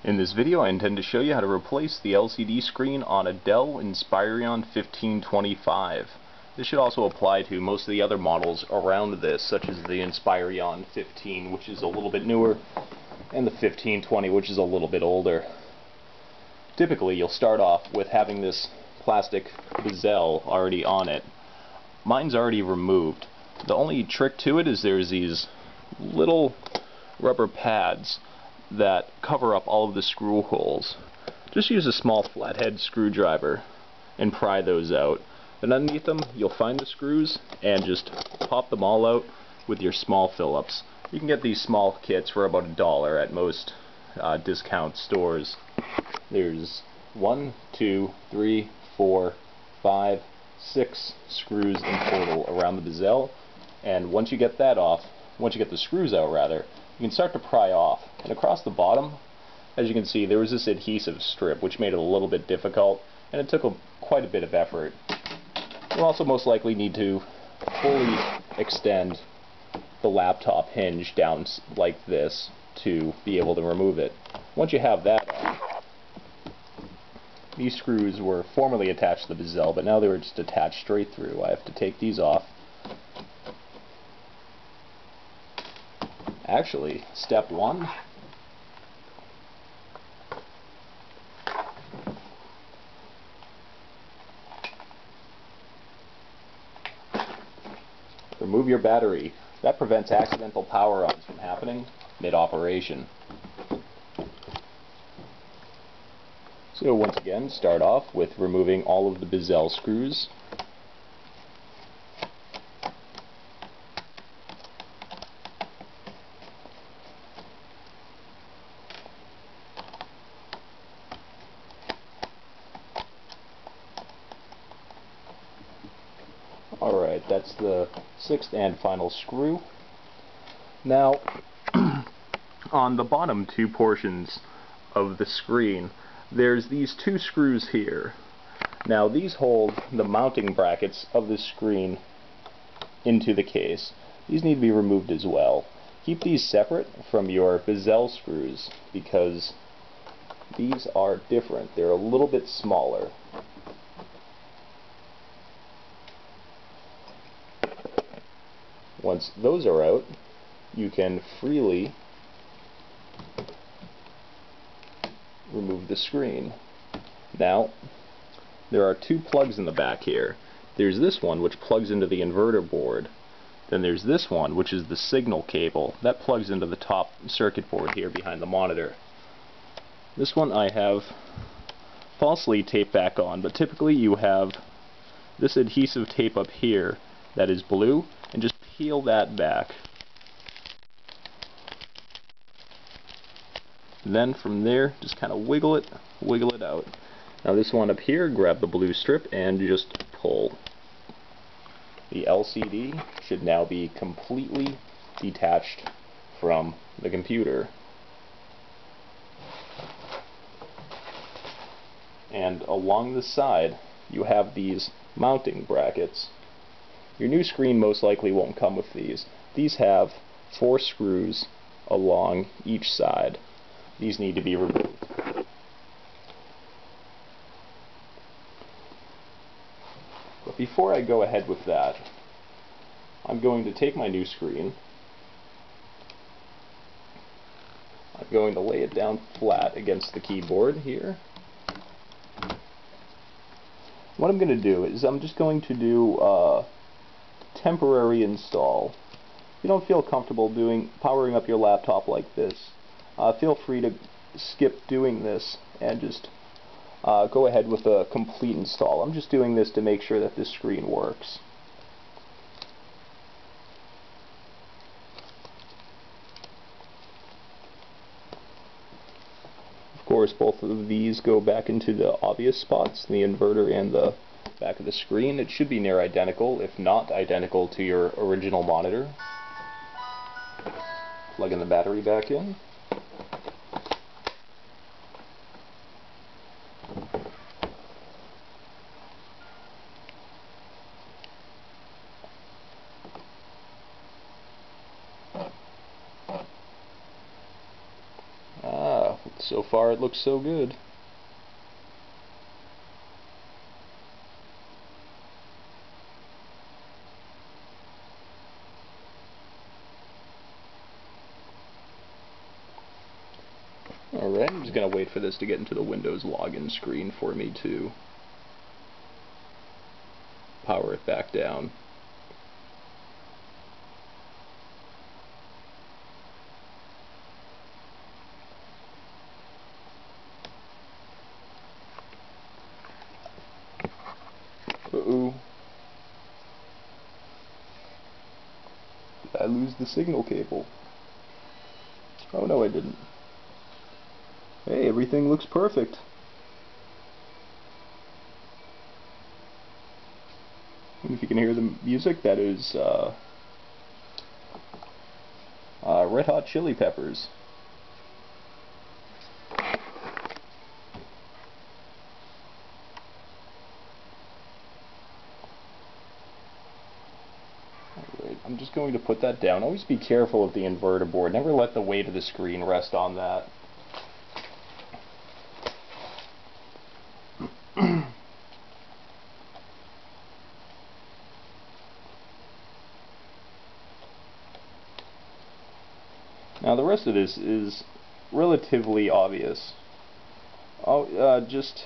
In this video, I intend to show you how to replace the LCD screen on a Dell Inspiron 1525. This should also apply to most of the other models around this, such as the Inspiron 15, which is a little bit newer, and the 1520, which is a little bit older. Typically, you'll start off with having this plastic bezel already on it. Mine's already removed. The only trick to it is there's these little rubber pads that cover up all of the screw holes. Just use a small flathead screwdriver and pry those out. And underneath them, you'll find the screws and just pop them all out with your small Phillips. You can get these small kits for about $1 at most discount stores. There's 1, 2, 3, 4, 5, 6 screws in total around the bezel, and once you get the screws out rather, you can start to pry off. And across the bottom, as you can see, there was this adhesive strip which made it a little bit difficult, and it took quite a bit of effort. You'll also most likely need to fully extend the laptop hinge down like this to be able to remove it. Once you have that off, these screws were formerly attached to the bezel, but now they were just attached straight through. I have to take these off. Actually, step 1, remove your battery. That prevents accidental power-ons from happening mid-operation. So once again, start off with removing all of the bezel screws. Alright, that's the 6th and final screw. Now, on the bottom two portions of the screen, there's these 2 screws here. Now, these hold the mounting brackets of the screen into the case. These need to be removed as well. Keep these separate from your bezel screws because these are different. They're a little bit smaller. Once those are out, you can freely remove the screen. Now, there are 2 plugs in the back here. There's this one which plugs into the inverter board. Then there's this one which is the signal cable. That plugs into the top circuit board here behind the monitor. This one I have falsely taped back on, but typically you have this adhesive tape up here that is blue, and just peel that back. Then from there, just kind of wiggle it out. Now this one up here, grab the blue strip and just pull. The LCD should now be completely detached from the computer. And along the side, you have these mounting brackets. Your new screen most likely won't come with these. These have 4 screws along each side. These need to be removed. But before I go ahead with that, I'm going to take my new screen. I'm going to lay it down flat against the keyboard here. What I'm going to do is I'm just going to do a temporary install. If you don't feel comfortable powering up your laptop like this, feel free to skip doing this and just go ahead with a complete install. I'm just doing this to make sure that this screen works. Of course, both of these go back into the obvious spots, the inverter and the back of the screen. It should be near identical, if not identical, to your original monitor. Plugging the battery back in. So far it looks so good. Alright, I'm just going to wait for this to get into the Windows login screen for me to power it back down. Uh-oh. Did I lose the signal cable? Oh no, I didn't. Hey, everything looks perfect. And if you can hear the music, that is Red Hot Chili Peppers. Alright, I'm just going to put that down. Always be careful with the inverter board. Never let the weight of the screen rest on that. Now the rest of this is relatively obvious. Just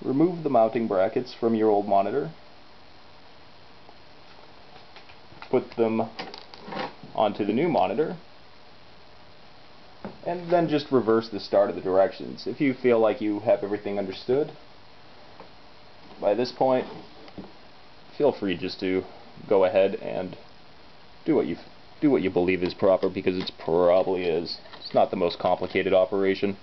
remove the mounting brackets from your old monitor, put them onto the new monitor, and then just reverse the start of the directions. If you feel like you have everything understood by this point, feel free just to go ahead and do what you believe is proper, because it probably is. It's not the most complicated operation.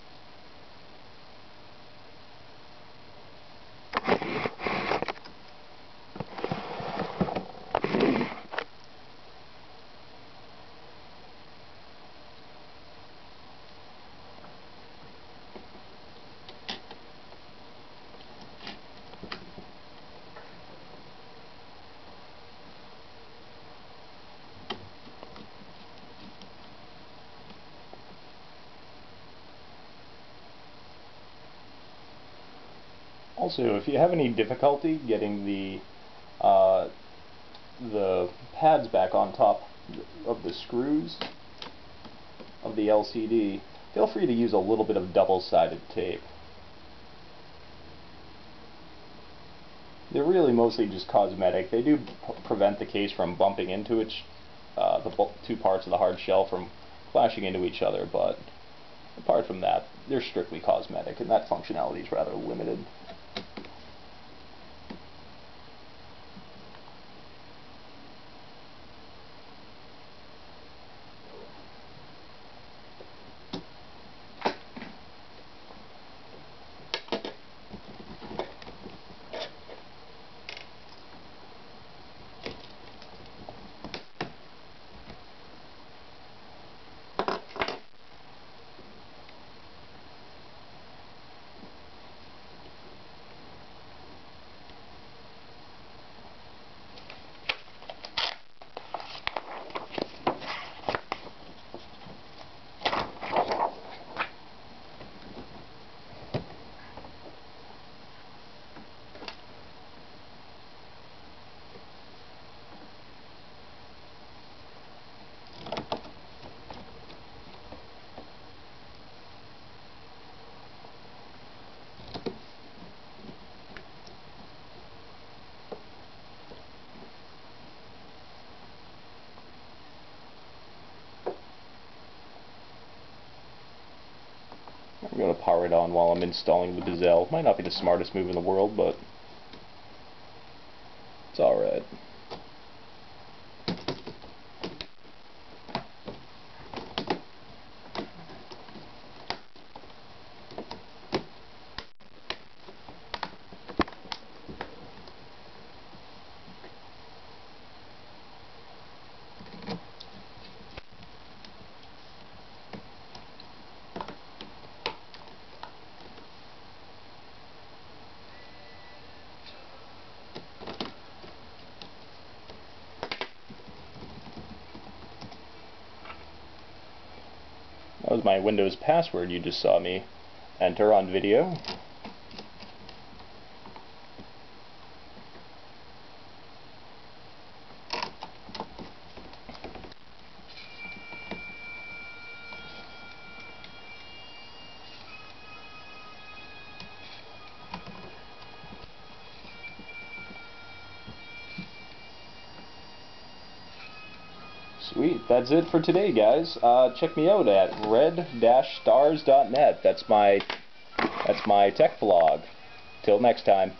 Also, if you have any difficulty getting the pads back on top of the screws of the LCD, feel free to use a little bit of double-sided tape. They're really mostly just cosmetic. They do prevent the case from bumping into the two parts of the hard shell from clashing into each other, but apart from that, they're strictly cosmetic, and that functionality is rather limited. I'm going to power it on while I'm installing the bezel. Might not be the smartest move in the world, but it's alright. with my Windows password you just saw me enter on video. Sweet, that's it for today, guys. Check me out at red-stars.net. That's my tech blog. Till next time.